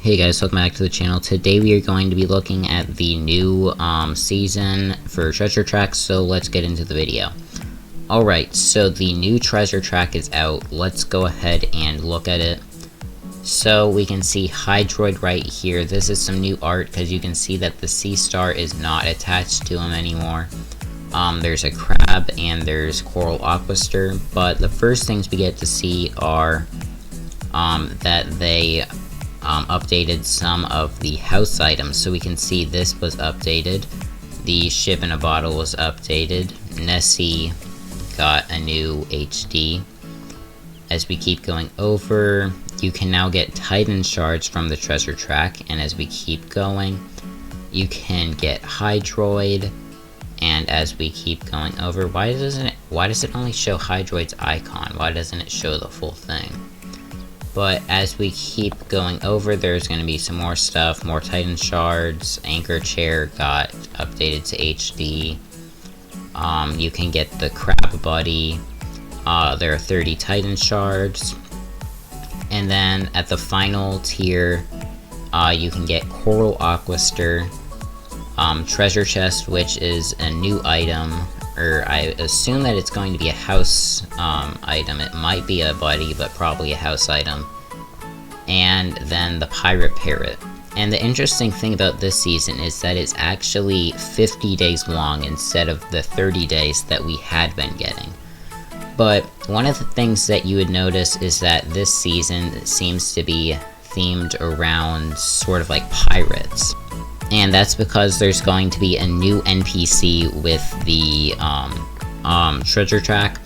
Hey guys, welcome back to the channel. Today we are going to be looking at the new season for treasure tracks, so let's get into the video. Alright, so the new treasure track is out. Let's go ahead and look at it. So we can see Hydroid right here. This is some new art because you can see that the sea star is not attached to him anymore. There's a crab and there's coral aquaster, but the first things we get to see are that they updated some of the house items. So we can see this was updated, the ship in a bottle was updated, Nessie got a new HD. As we keep going over, you can now get Titan shards from the treasure track, and as we keep going, you can get Hydroid. And as we keep going over, why does it only show Hydroid's icon? Why doesn't it show the full thing? But as we keep going over, there's going to be some more stuff, more Titan shards. Anchor chair got updated to HD. You can get the crab buddy. There are 30 Titan shards. And then at the final tier, you can get coral aquaster, treasure chest, which is a new item, or I assume that it's going to be a house item. It might be a buddy, but probably a house item. And then the pirate parrot. And the interesting thing about this season is that it's actually 50 days long instead of the 30 days that we had been getting. But one of the things that you would notice is that this season seems to be themed around sort of like pirates. And that's because there's going to be a new NPC with the treasure track,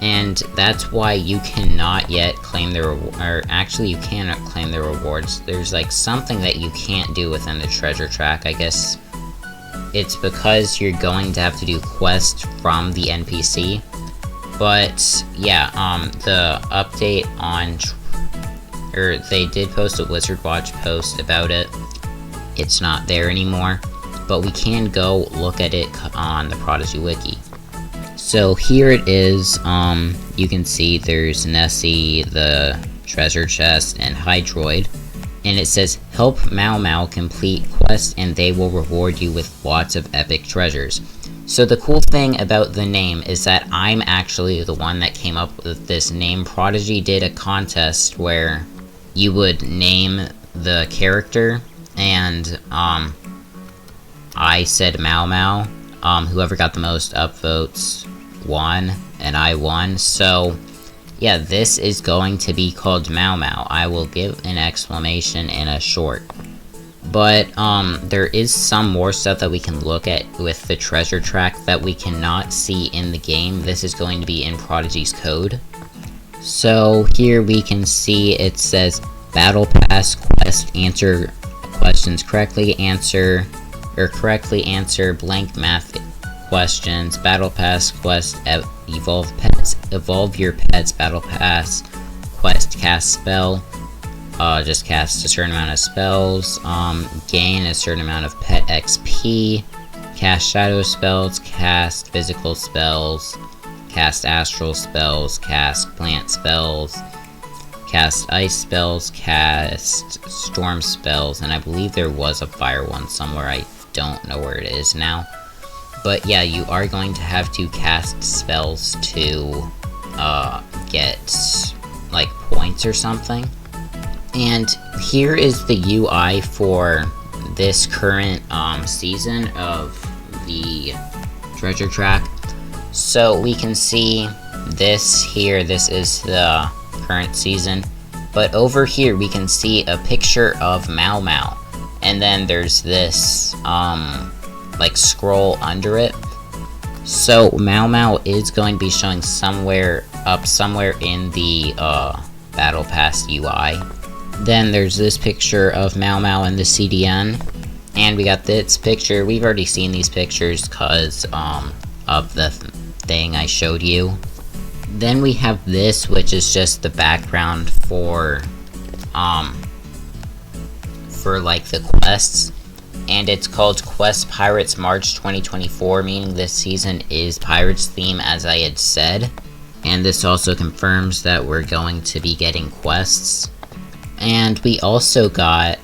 and that's why you cannot yet claim the or actually you cannot claim the rewards. There's like something that you can't do within the treasure track. I guess it's because you're going to have to do quests from the NPC. But yeah, the update on, or they did post a Wizard Watch post about it. It's not there anymore, but we can go look at it on the Prodigy Wiki. So here it is. You can see there's Nessie, the treasure chest, and Hydroid, and it says help Mau Mau complete quests and they will reward you with lots of epic treasures. So the cool thing about the name is that I'm actually the one that came up with this name. Prodigy did a contest where you would name the character, and I said Mau Mau. Whoever got the most upvotes won, and I won. So yeah, this is going to be called Mau Mau. I will give an exclamation in a short. But there is some more stuff that we can look at with the treasure track that we cannot see in the game. This is going to be in Prodigy's code. So here we can see it says Battle Pass quest, answer questions correctly, correctly answer blank math questions. Battle Pass quest, evolve pets, evolve your pets. Battle Pass quest, cast spell, just cast a certain amount of spells, gain a certain amount of pet XP, cast shadow spells, cast physical spells, cast astral spells, cast plant spells, cast ice spells, cast storm spells, and I believe there was a fire one somewhere. I don't know where it is now. But yeah, you are going to have to cast spells to get like points or something. And here is the UI for this current season of the treasure track. So we can see this here, this is the current season, but over here we can see a picture of Mau Mau, and then there's this like scroll under it. So Mau Mau is going to be showing somewhere in the Battle Pass UI. Then there's this picture of Mau Mau in the CDN, and we got this picture. We've already seen these pictures because of the thing I showed you. Then we have this, which is just the background for like the quests, and it's called Quest Pirates March 2024, meaning this season is Pirates theme, as I had said. And this also confirms that we're going to be getting quests. And we also got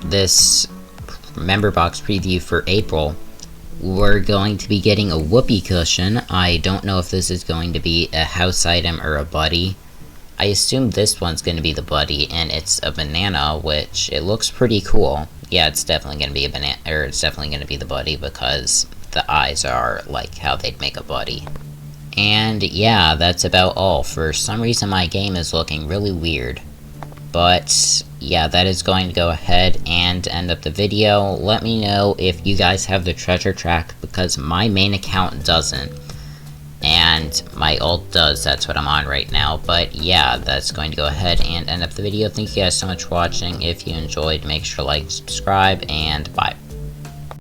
this member box preview for April. We're going to be getting a whoopee cushion. I don't know if this is going to be a house item or a buddy. I assume this one's going to be the buddy, and it's a banana, which it looks pretty cool. Yeah, it's definitely going to be a banana, or it's definitely going to be the buddy because the eyes are like how they'd make a buddy. And yeah, that's about all. For some reason my game is looking really weird. But yeah, that is going to go ahead and end up the video. Let me know if you guys have the treasure track, because my main account doesn't. And my alt does, that's what I'm on right now. But yeah, that's going to go ahead and end up the video. Thank you guys so much for watching. If you enjoyed, make sure to like, subscribe, and bye.